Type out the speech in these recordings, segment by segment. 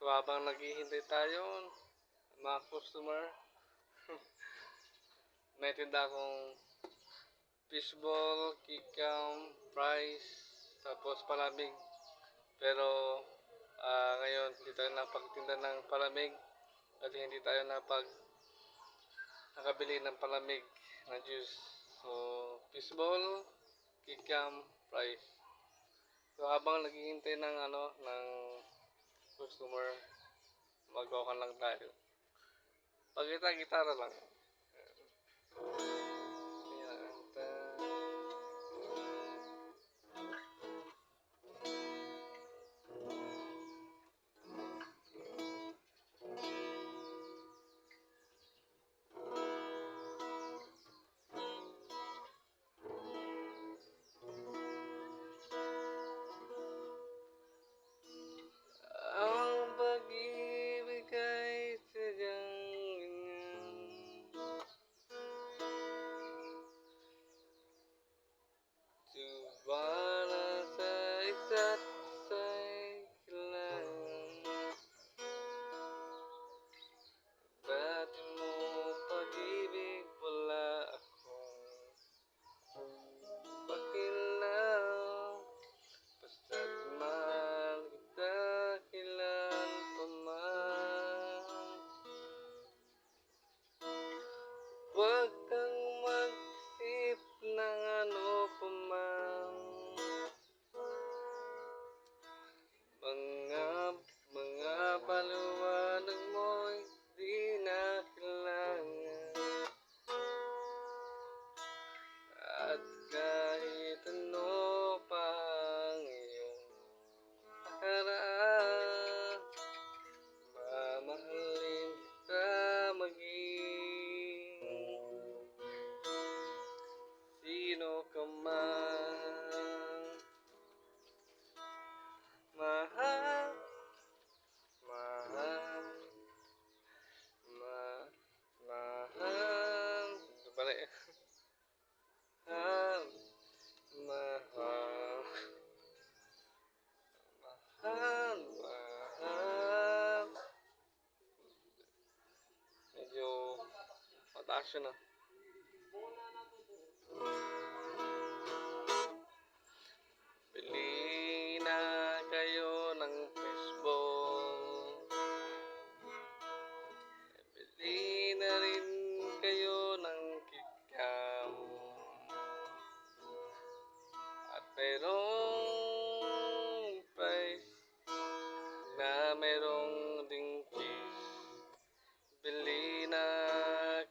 So habang naghihintay tayo, mga customer, may tinda akong fishball, kikiam, fries, tapos palamig. Pero ngayon hindi tayo napagtinda ng palamig at hindi tayo nakabili ng palamig na juice. So fishball, kikiam, fries. So habang naghihintay ng ng customer, magawa lang tayo. Pagkita-gitara lang. Ang pag-ibig ay sadyang ganyan, tiwala sa isa't isa'y kailangan. Dati mo pag-ibig, wala akong pakialam. Basta't mahal kita kailan pa man. Huwag kang mag-isip ng ano pa man. Mga paliwanag mo'y di na kailangan. At kahit ano pa ang iyong nakaraan, mamahalin kita maging sino ka man. Mahal, mahal, mahal. Balik. Mahal, mahal, mahal, mahal. Medyo mataas yun ah. Bili na kayo ng fishball. Bili na rin kayo ng kikiam. At mayroong fries na mayroong ding cheese. Bili na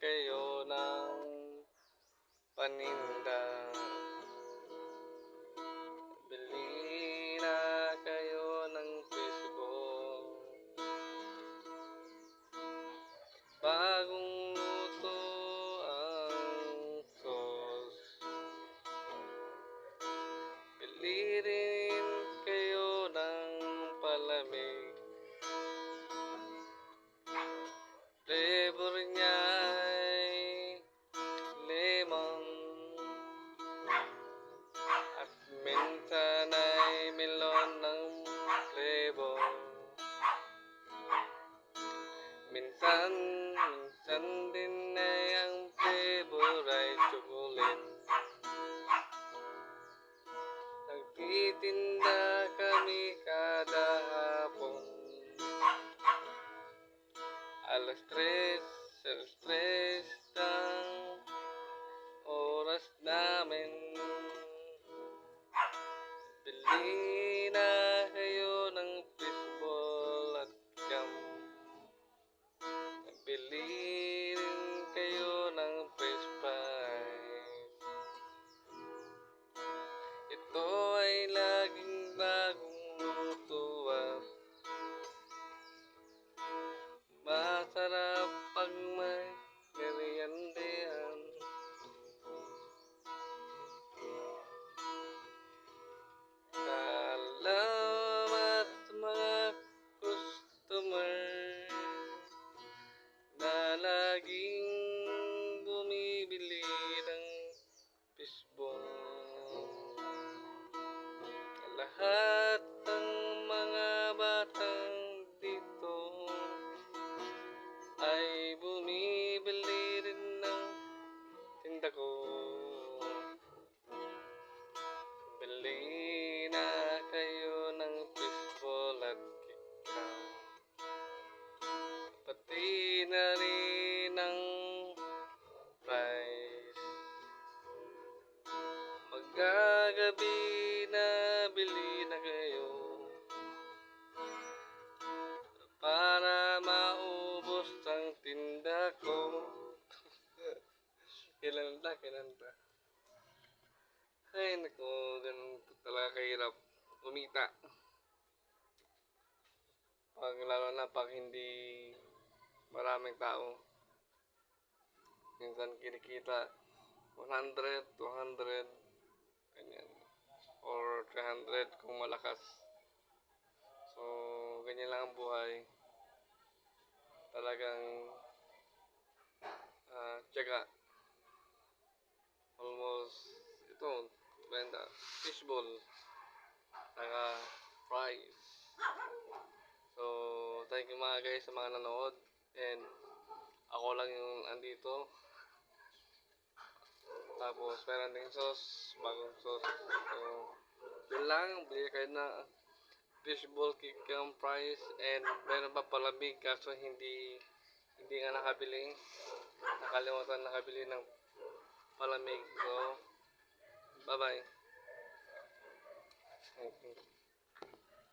kayo ng paninda. Bili na kayo ng fishball. Bagong luto ang sauce. Bili rin kayo ng palamig. Flavor niya ay lemon at minsan ay melon ng flavor. Minsan din ay ang flavor ay chocolate. Nagtitinda kami kada hapon. Alas 3 ng oras namin. Bili na kayo ng fishball at kikiam. Bili rin kayo ng french fries. Ito ay laging bagong luto at masarap pag may meriendahan. Salamat sa mga customer na laging bumibili ng fishball. Lahat ng mga batang dito kinanta. Ay, naku, ganun talaga kahirap kumita. Lalo na pag hindi maraming tao. Minsan kinikita 100, 200, ganyan. Or 300 kung malakas. So, ganyan lang ang buhay. Talagang tiyaga. Almost, ito, benda, fishball, saka fries. So, thank you mga guys sa mga nanood. And, ako lang yung andito. Tapos, meron ding sauce, bagong sauce. So, yun lang, bili kayo na fishball, kikiam, fries, and meron pa palamig kaso hindi nga nakabili. Nakalimutan nakabili ng palamig. So, bye-bye.